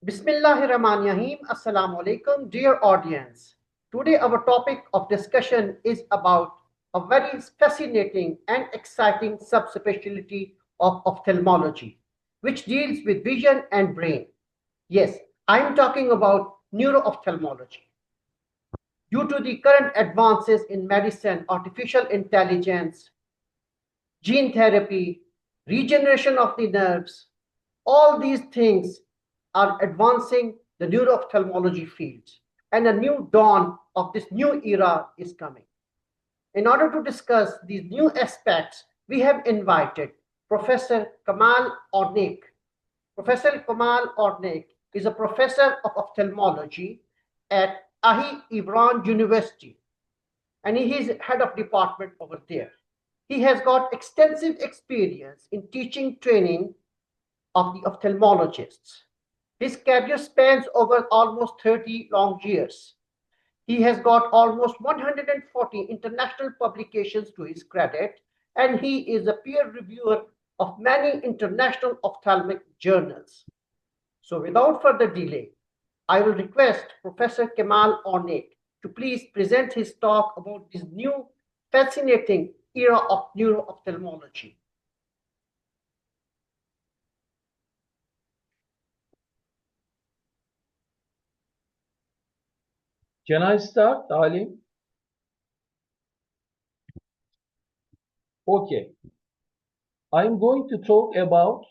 Bismillahirrahmanirrahim. Assalamu alaikum, dear audience. Today, our topic of discussion is about a very fascinating and exciting subspecialty of ophthalmology, which deals with vision and brain. Yes, I'm talking about neuro-ophthalmology. Due to the current advances in medicine, artificial intelligence, gene therapy, regeneration of the nerves, all these things are advancing the neuro-ophthalmology field, and a new dawn of this new era is coming. In order to discuss these new aspects, we have invited Professor Kamal Ornik. Professor Kamal Ornik is a professor of ophthalmology at Ahi Ibran University, and he is head of department over there. He has got extensive experience in teaching training of the ophthalmologists. His career spans over almost 30 long years. He has got almost 140 international publications to his credit, and he is a peer reviewer of many international ophthalmic journals. So without further delay, I will request Professor Kemal Ornik to please present his talk about this new fascinating era of neuro-ophthalmology. Can I start, Ali? Okay. I'm going to talk about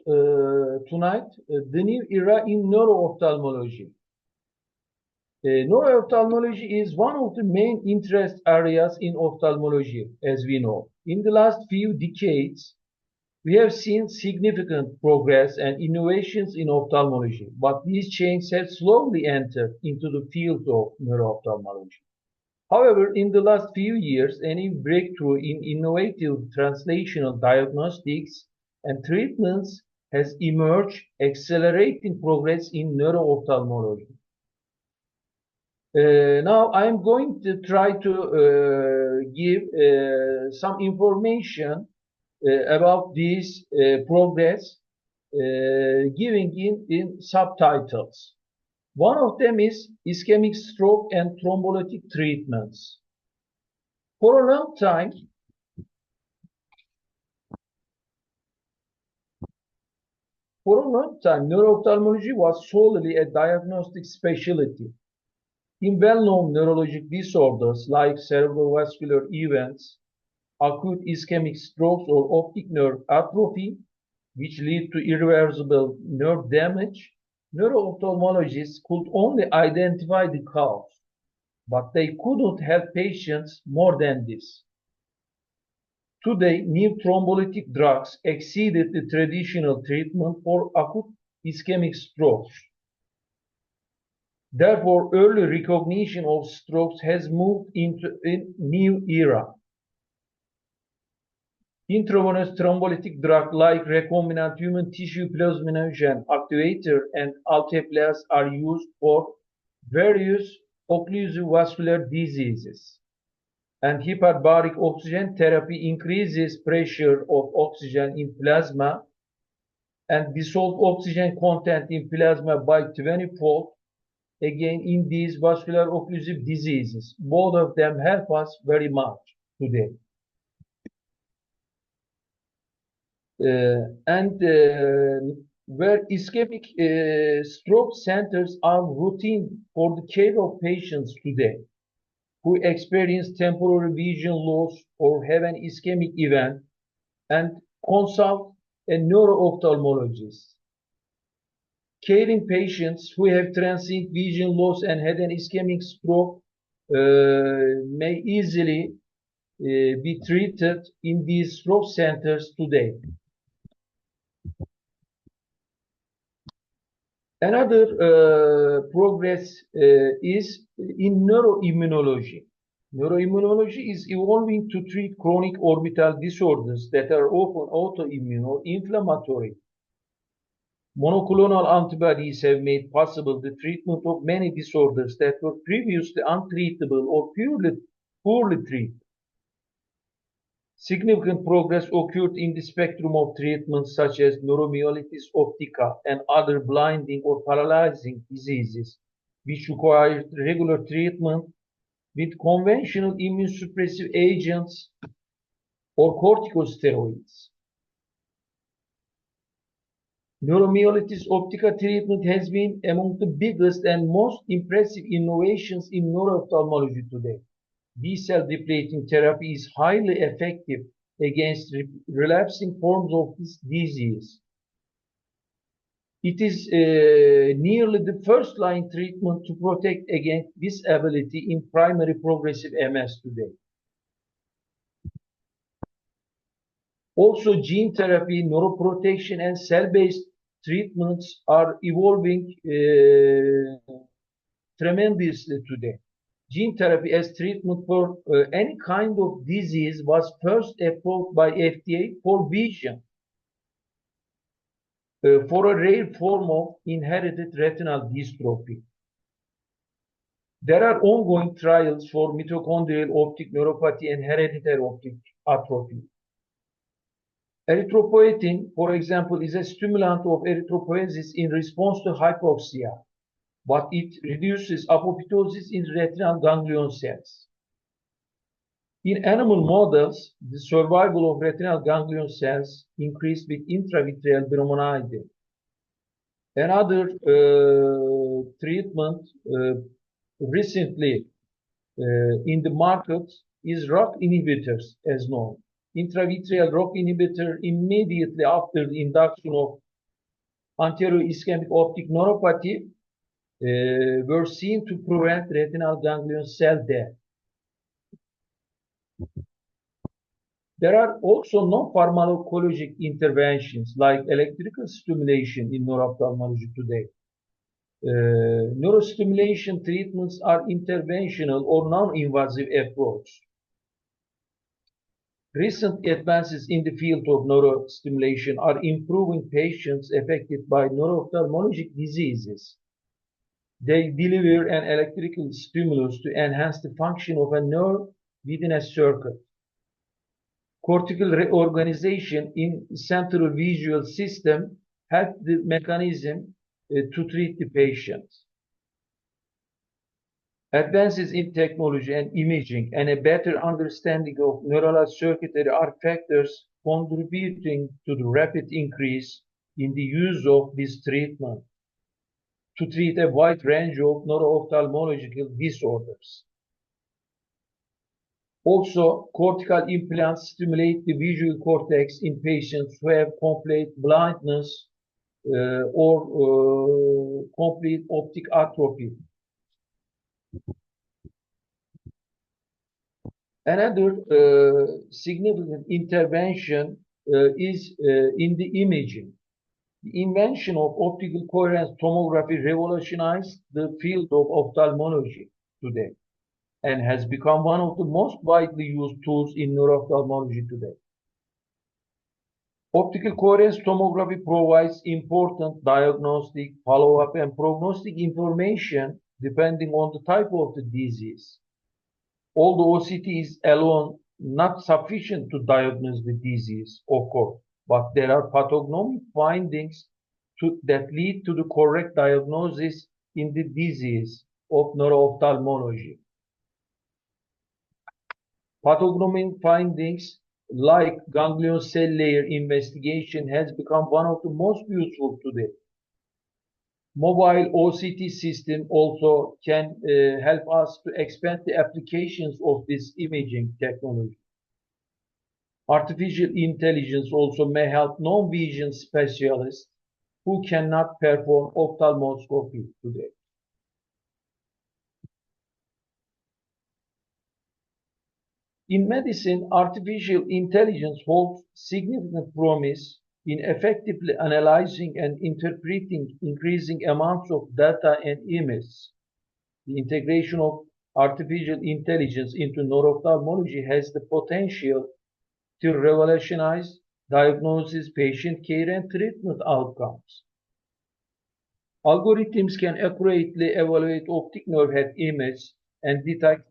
tonight the new era in neuro-ophthalmology. Neuro-ophthalmology is one of the main interest areas in ophthalmology, as we know. In the last few decades, we have seen significant progress and innovations in ophthalmology, but these changes have slowly entered into the field of neuro-ophthalmology. However, in the last few years, any breakthrough in innovative translational diagnostics and treatments has emerged, accelerating progress in neuro-ophthalmology. Now, I'm going to try to give some information about this progress, giving in subtitles. One of them is ischemic stroke and thrombolytic treatments. For a long time, neuro-ophthalmology was solely a diagnostic specialty. In well-known neurologic disorders like cerebrovascular events, acute ischemic strokes or optic nerve atrophy, which lead to irreversible nerve damage, neuro-ophthalmologists could only identify the cause, but they couldn't help patients more than this. Today, new thrombolytic drugs exceeded the traditional treatment for acute ischemic strokes. Therefore, early recognition of strokes has moved into a new era. Intravenous thrombolytic drugs like recombinant human tissue plasminogen activator and alteplase are used for various occlusive vascular diseases. And hyperbaric oxygen therapy increases pressure of oxygen in plasma and dissolved oxygen content in plasma by 20-fold, again in these vascular occlusive diseases. Both of them help us very much today. Where ischemic stroke centers are routine for the care of patients today who experience temporary vision loss or have an ischemic event and consult a neuro-ophthalmologist. Caring patients who have transient vision loss and had an ischemic stroke may easily be treated in these stroke centers today. Another progress is in neuroimmunology. Neuroimmunology is evolving to treat chronic orbital disorders that are often autoimmune or inflammatory. Monoclonal antibodies have made possible the treatment of many disorders that were previously untreatable or poorly treated. Significant progress occurred in the spectrum of treatments such as neuromyelitis optica and other blinding or paralyzing diseases, which required regular treatment with conventional immunosuppressive agents or corticosteroids. Neuromyelitis optica treatment has been among the biggest and most impressive innovations in neuro-ophthalmology today. B-cell depleting therapy is highly effective against relapsing forms of this disease. It is nearly the first-line treatment to protect against disability in primary progressive MS today. Also, gene therapy, neuroprotection, and cell-based treatments are evolving tremendously today. Gene therapy as treatment for any kind of disease was first approved by FDA for vision, for a rare form of inherited retinal dystrophy. There are ongoing trials for mitochondrial optic neuropathy and hereditary optic atrophy. Erythropoietin, for example, is a stimulant of erythropoiesis in response to hypoxia, but it reduces apoptosis in retinal ganglion cells. In animal models, the survival of retinal ganglion cells increased with intravitreal brimonidine. Another treatment recently in the market is ROCK inhibitors, as known. Intravitreal ROCK inhibitor immediately after the induction of anterior ischemic optic neuropathy were seen to prevent retinal ganglion cell death. There are also non-pharmacologic interventions like electrical stimulation in neuro-ophthalmology today. Neurostimulation treatments are interventional or non-invasive approach. Recent advances in the field of neurostimulation are improving patients affected by neuro-ophthalmologic diseases. They deliver an electrical stimulus to enhance the function of a nerve within a circuit. Cortical reorganization in central visual system help the mechanism to treat the patient. Advances in technology and imaging and a better understanding of neural circuitry are factors contributing to the rapid increase in the use of this treatment to treat a wide range of neuro-ophthalmological disorders. Also, cortical implants stimulate the visual cortex in patients who have complete blindness or complete optic atrophy. Another significant intervention is in the imaging. The invention of optical coherence tomography revolutionized the field of ophthalmology today and has become one of the most widely used tools in neuro-ophthalmology today. Optical coherence tomography provides important diagnostic, follow-up, and prognostic information depending on the type of the disease. Although OCT is alone not sufficient to diagnose the disease, of course, but there are pathognomic findings that lead to the correct diagnosis in the disease of neuro-ophthalmology. Pathognomic findings like ganglion cell layer investigation has become one of the most useful today. Mobile OCT system also can help us to expand the applications of this imaging technology. Artificial intelligence also may help non-vision specialists who cannot perform ophthalmoscopy today. In medicine, artificial intelligence holds significant promise in effectively analyzing and interpreting increasing amounts of data and images. The integration of artificial intelligence into neuro-ophthalmology has the potential to revolutionize diagnosis, patient care, and treatment outcomes. Algorithms can accurately evaluate optic nerve head image and detect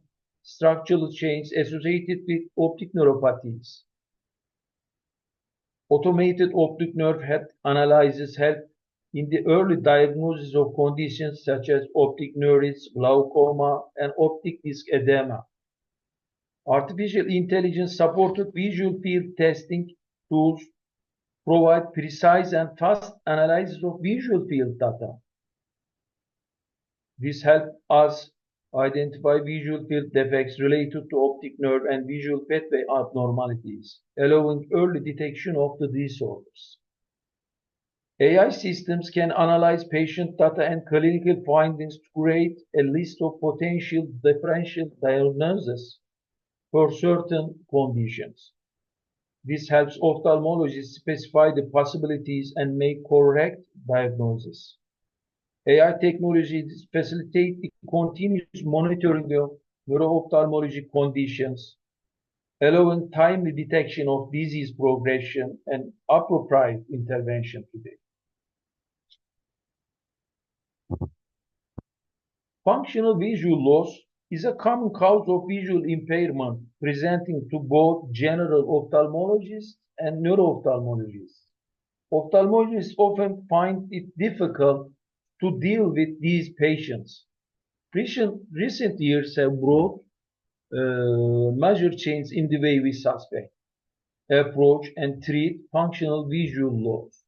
structural changes associated with optic neuropathies. Automated optic nerve health analysis help in the early diagnosis of conditions such as optic neuritis, glaucoma, and optic disc edema. Artificial intelligence-supported visual field testing tools provide precise and fast analysis of visual field data. This helps us identify visual field defects related to optic nerve and visual pathway abnormalities, allowing early detection of the disorders. AI systems can analyze patient data and clinical findings to create a list of potential differential diagnoses for certain conditions. This helps ophthalmologists specify the possibilities and make correct diagnosis. AI technology facilitates the continuous monitoring of neuro-ophthalmology conditions, allowing timely detection of disease progression and appropriate intervention today. Functional visual loss is a common cause of visual impairment presenting to both general ophthalmologists and neuro-ophthalmologists. Ophthalmologists often find it difficult to deal with these patients. Recent years have brought major changes in the way we suspect, approach, and treat functional visual loss.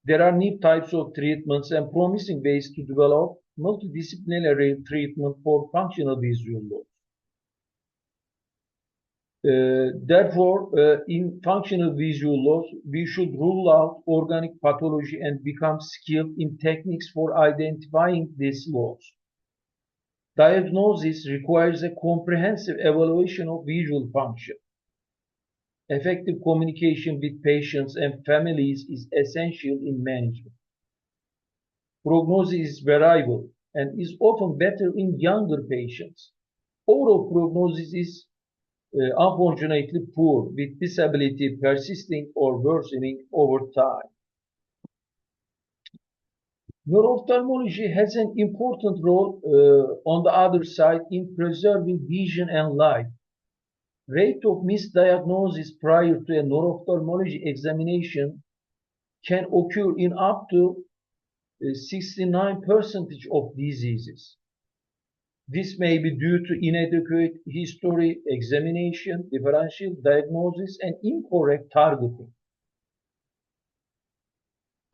There are new types of treatments and promising ways to develop multidisciplinary treatment for functional visual loss. Therefore, in functional visual loss, we should rule out organic pathology and become skilled in techniques for identifying this loss. Diagnosis requires a comprehensive evaluation of visual function. Effective communication with patients and families is essential in management. Prognosis is variable and is often better in younger patients. Overall prognosis is unfortunately poor, with disability persisting or worsening over time. Neuro-ophthalmology has an important role on the other side in preserving vision and life. Rate of misdiagnosis prior to a neuro-ophthalmology examination can occur in up to 69% of diseases. This may be due to inadequate history, examination, differential diagnosis, and incorrect targeting.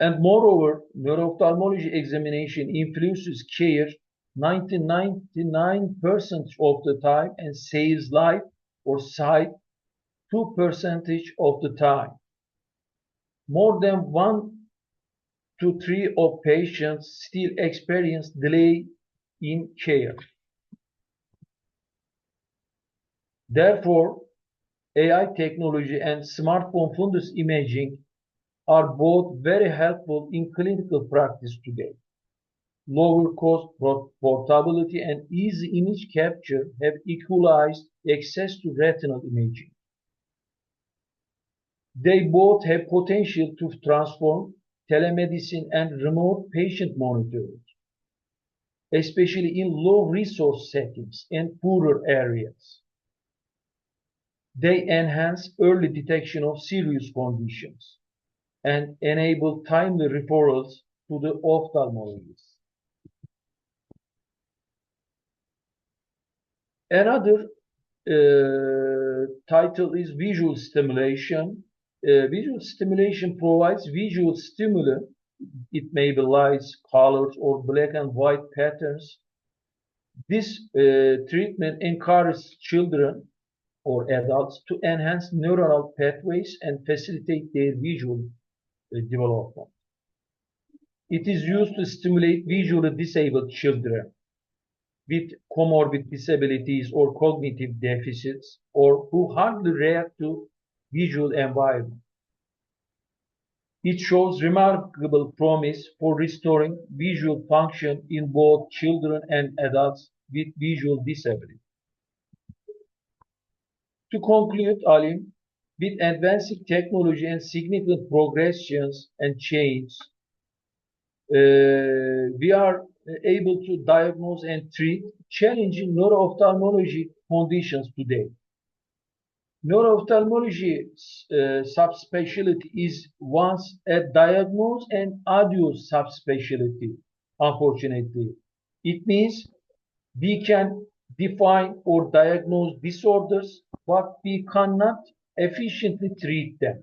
And moreover, neuro-ophthalmology examination influences care 99% of the time and saves life or sight 2% of the time. More than 1 to 3 of patients still experience delay in care. Therefore, AI technology and smartphone fundus imaging are both very helpful in clinical practice today. Lower cost, portability, and easy image capture have equalized access to retinal imaging. They both have potential to transform telemedicine and remote patient monitoring, especially in low-resource settings and poorer areas. They enhance early detection of serious conditions and enable timely referrals to the ophthalmologist. Another title is visual stimulation. Visual stimulation provides visual stimuli. It may be lights, colors, or black and white patterns. This treatment encourages children or adults to enhance neuronal pathways and facilitate their visual development. It is used to stimulate visually disabled children with comorbid disabilities or cognitive deficits, or who hardly react to visual environment. It shows remarkable promise for restoring visual function in both children and adults with visual disability. To conclude, Alim, with advancing technology and significant progressions and change, we are able to diagnose and treat challenging neuro-ophthalmology conditions today. Neuro-ophthalmology subspecialty is once a diagnose and adios subspecialty, unfortunately. It means we can define or diagnose disorders, but we cannot efficiently treat them.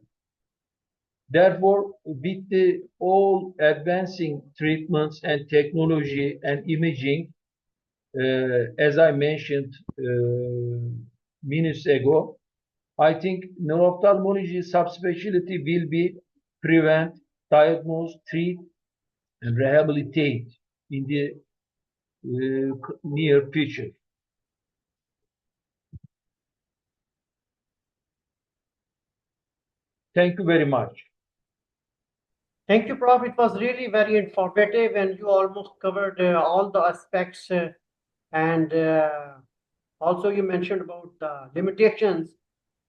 Therefore, with the all advancing treatments and technology and imaging, as I mentioned minutes ago, I think neuro-ophthalmology subspecialty will be prevent, diagnose, treat, and rehabilitate in the near future. Thank you very much. Thank you, Prof. It was really very informative, and you almost covered all the aspects. And also, you mentioned about the limitations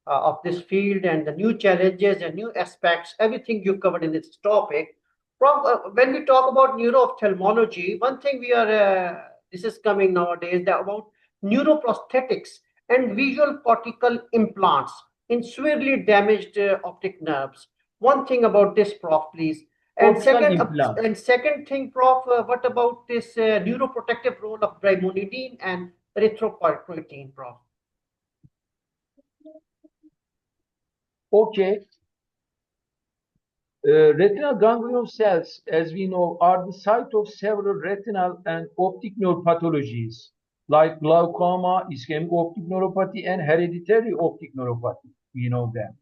of this field and the new challenges and new aspects. Everything you covered in this topic. Prof, when we talk about neuro-ophthalmology, one thing we are this is coming nowadays that about neuroprosthetics and visual cortical implants in severely damaged optic nerves. One thing about this, Prof, please. Cortical implant. And second thing, Prof, what about this neuroprotective role of brimonidine and erythropoietin, Prof? Okay. Retinal ganglion cells, as we know, are the site of several retinal and optic nerve pathologies, like glaucoma, ischemic optic neuropathy, and hereditary optic neuropathy. We know them.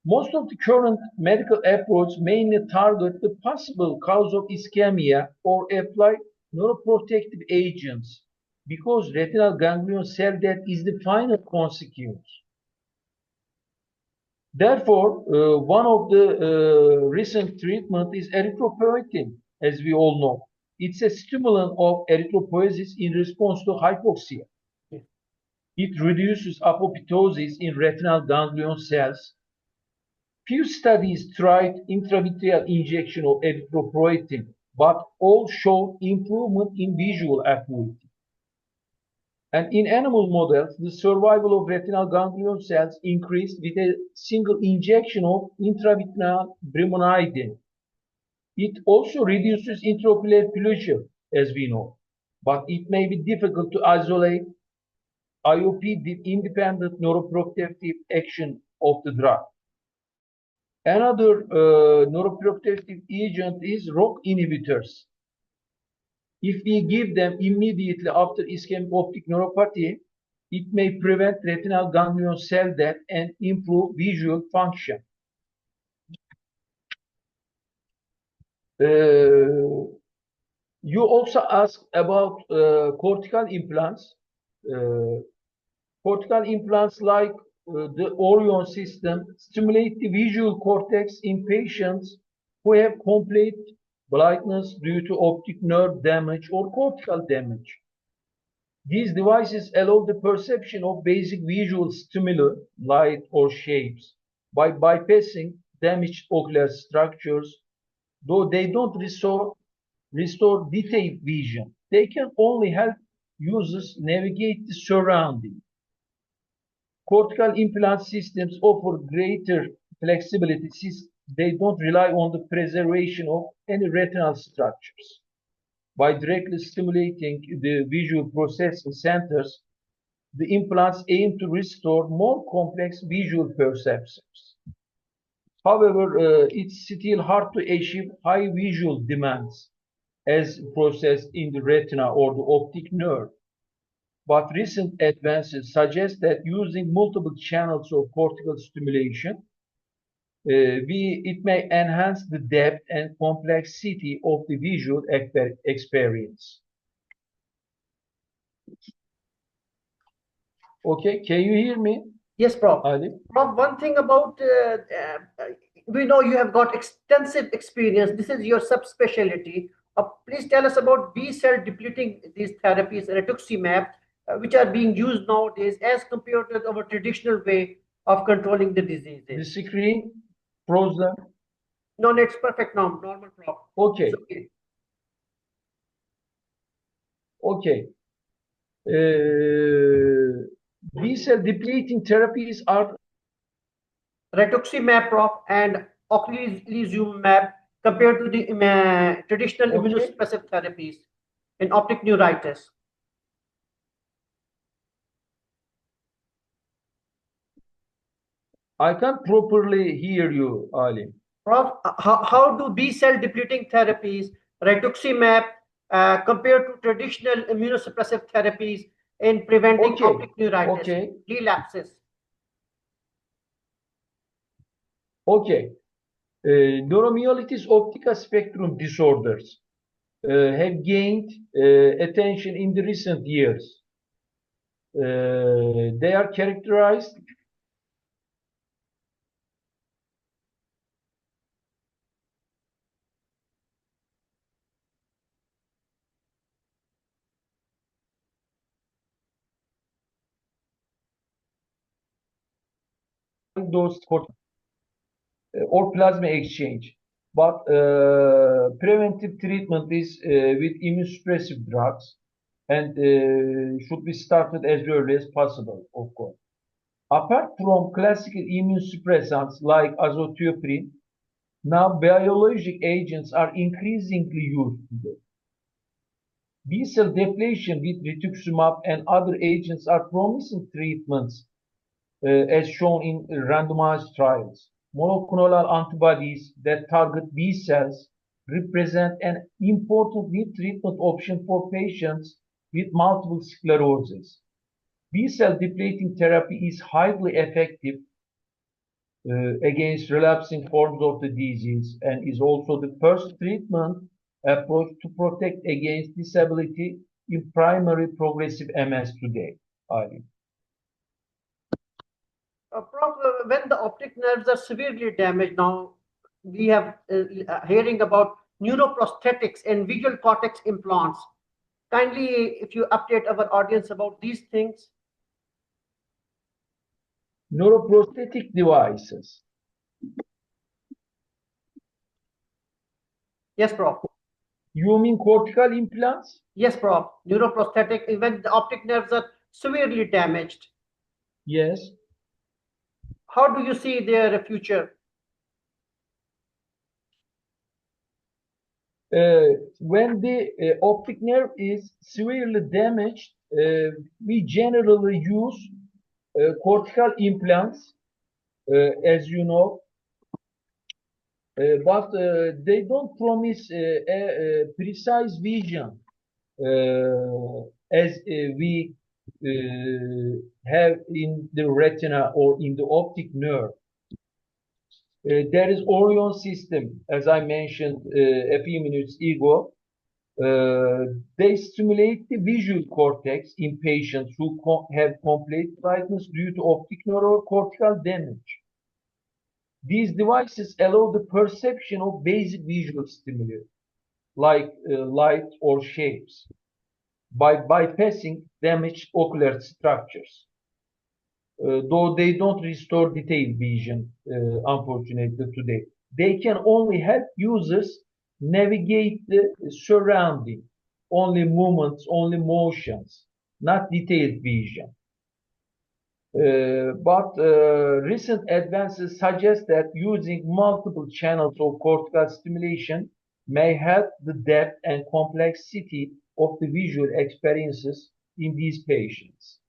Most of the current medical approaches mainly target the possible cause of ischemia or apply neuroprotective agents because retinal ganglion cell death is the final consequence. Therefore, one of the recent treatment is erythropoietin, as we all know. It's a stimulant of erythropoiesis in response to hypoxia. It reduces apoptosis in retinal ganglion cells. Few studies tried intravitreal injection of erythropoietin, but all showed improvement in visual acuity. And in animal models, the survival of retinal ganglion cells increased with a single injection of intravitreal brimonidine. It also reduces intraocular pressure, as we know, but it may be difficult to isolate IOP with independent neuroprotective action of the drug. Another neuroprotective agent is ROCK inhibitors. If we give them immediately after ischemic optic neuropathy, it may prevent retinal ganglion cell death and improve visual function. You also asked about cortical implants. Cortical implants like the Orion system stimulate the visual cortex in patients who have complete blindness due to optic nerve damage or cortical damage. These devices allow the perception of basic visual stimuli, light or shapes, by bypassing damaged ocular structures, though they don't restore detailed vision. They can only help users navigate the surrounding. Cortical implant systems offer greater flexibility since they don't rely on the preservation of any retinal structures. By directly stimulating the visual processing centers, the implants aim to restore more complex visual perceptions. However, it's still hard to achieve high visual demands as processed in the retina or the optic nerve. But recent advances suggest that using multiple channels of cortical stimulation, it may enhance the depth and complexity of the visual experience. Okay, can you hear me? Yes, Prof. Ali? Prof, one thing about we know you have got extensive experience. This is your subspecialty. Please tell us about B cell depleting these therapies, rituximab, which are being used nowadays as compared to our traditional way of controlling the The diseases. screen frozen. No, it's perfect now, normal, Prof. Okay, It's okay. okay. Uh, B-cell depleting therapies are, rituximab and ocrelizumab compared to the traditional Okay, immunosuppressive therapies in optic neuritis. I can't properly hear you, Ali. Prof, how do B cell depleting therapies, rituximab, compare to traditional immunosuppressive therapies in preventing Okay, optic neuritis, okay, relapses? okay. Neuromyelitis optica spectrum disorders have gained attention in the recent years. They are characterized those or plasma exchange. But preventive treatment is with immunosuppressive drugs and should be started as early as possible, of course. Apart from classical immunosuppressants like azathioprine, now biologic agents are increasingly used today. B-cell depletion with rituximab and other agents are promising treatments as shown in randomized trials. Monoclonal antibodies that target B cells represent an important new treatment option for patients with multiple sclerosis. B cell depleting therapy is highly effective against relapsing forms of the disease and is also the first treatment approach to protect against disability in primary progressive MS today. Ali. Prof, when the optic nerves are severely damaged, now we have hearing about neuroprosthetics and visual cortex implants. Kindly, if you update our audience about these things. Neuroprosthetic devices. Yes, Prof. You mean cortical implants? Yes, Prof. Neuroprosthetic, when the optic nerves are severely damaged, Yes. how do you see their future? When the optic nerve is severely damaged, we generally use cortical implants, as you know, but they don't promise a precise vision as we have in the retina or in the optic nerve. There is Orion system, as I mentioned a few minutes ago. They stimulate the visual cortex in patients who have complete blindness due to optic nerve or cortical damage. These devices allow the perception of basic visual stimuli, like light or shapes, by bypassing damaged ocular structures. Though they don't restore detailed vision, unfortunately today. They can only help users navigate the surrounding, only movements, only motions, not detailed vision. But recent advances suggest that using multiple channels of cortical stimulation may help the depth and complexity of the visual experiences in these patients.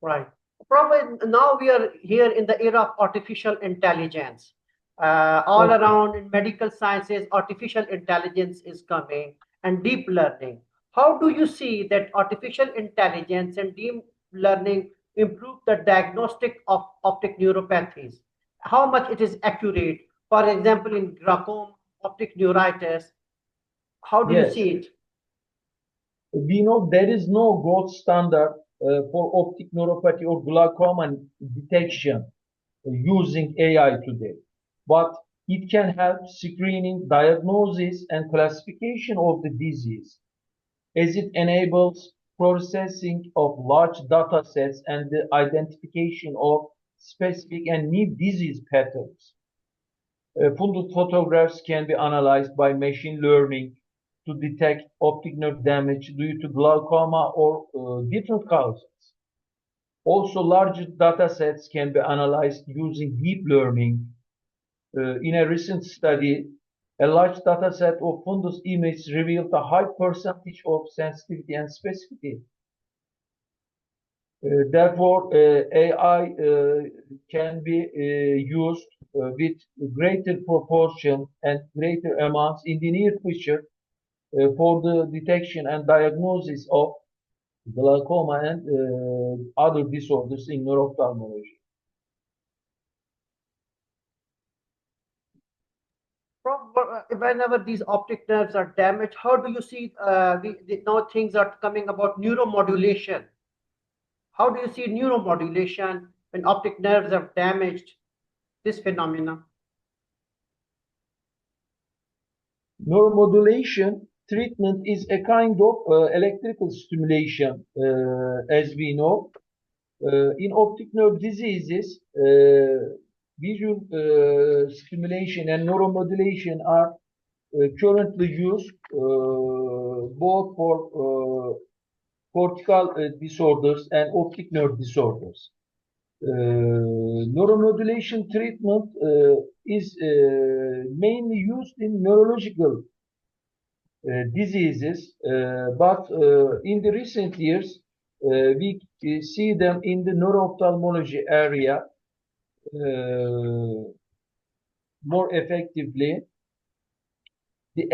Right. Probably now we are here in the era of artificial intelligence. All Okay. around in medical sciences, artificial intelligence is coming and deep learning. How do you see that artificial intelligence and deep learning improve the diagnostic of optic neuropathies? How much it is accurate? For example, in glaucoma, optic neuritis, how do you Yes. see it? We know there is no gold standard for optic neuropathy or glaucoma detection using AI today, but it can help screening, diagnosis, and classification of the disease, as it enables processing of large data sets and the identification of specific and new disease patterns. Funded photographs can be analyzed by machine learning to detect optic nerve damage due to glaucoma or different causes. Also, larger data sets can be analyzed using deep learning. In a recent study, a large data set of fundus images revealed a high percentage of sensitivity and specificity. Therefore, AI can be used with greater proportion and greater amounts in the near future for the detection and diagnosis of glaucoma and other disorders in neuro-ophthalmology. Whenever these optic nerves are damaged, how do you see now things are coming about neuromodulation? How do you see neuromodulation when optic nerves are damaged? This phenomena. Neuromodulation treatment is a kind of electrical stimulation, as we know. In optic nerve diseases, visual stimulation and neuromodulation are currently used both for cortical disorders and optic nerve disorders. Neuromodulation treatment is mainly used in neurological diseases, but in the recent years, we see them in the neuro-ophthalmology area more effectively. The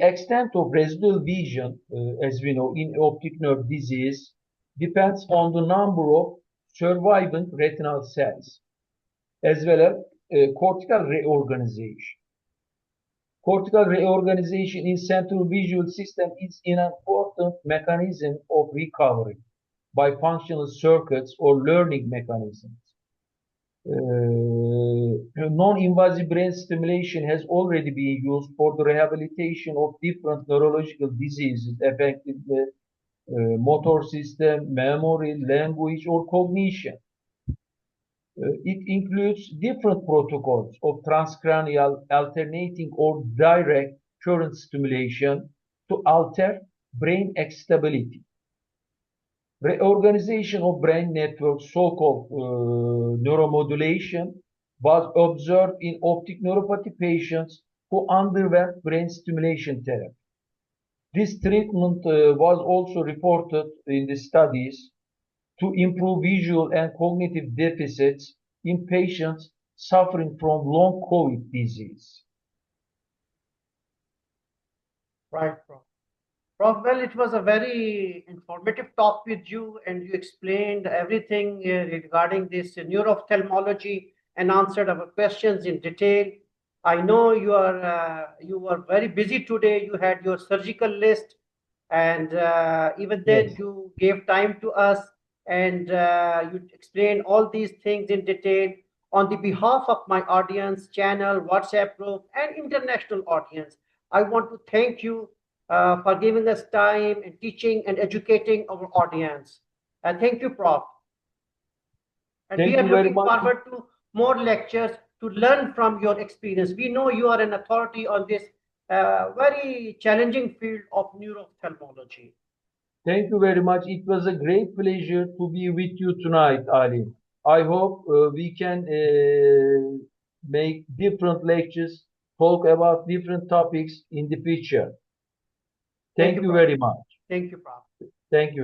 extent of residual vision, as we know, in optic nerve disease depends on the number of surviving retinal cells, as well as cortical reorganization. Cortical reorganization in central visual system is an important mechanism of recovery by functional circuits or learning mechanisms. Non-invasive brain stimulation has already been used for the rehabilitation of different neurological diseases affecting the motor system, memory, language, or cognition. It includes different protocols of transcranial, alternating, or direct current stimulation to alter brain stability. Reorganization of brain networks, so-called neuromodulation, was observed in optic neuropathy patients who underwent brain stimulation therapy. This treatment was also reported in the studies to improve visual and cognitive deficits in patients suffering from long COVID disease. Right, Prof. Prof, well, it was a very informative talk with you, and you explained everything regarding this neuro-ophthalmology and answered our questions in detail. I know you were very busy today. You had your surgical list, and even then Yes. you gave time to us, and you explained all these things in detail. On the behalf of my audience, channel, WhatsApp group, and international audience, I want to thank you for giving us time and teaching and educating our audience. Thank you, Prof. And we Thank are you very looking much. forward to more lectures to learn from your experience. We know you are an authority on this very challenging field of neuro-ophthalmology. Thank you very much. It was a great pleasure to be with you tonight, Ali. I hope we can make different lectures, talk about different topics in the future. Thank you, Thank you Prof. very much. Thank you, Prof. Thank you.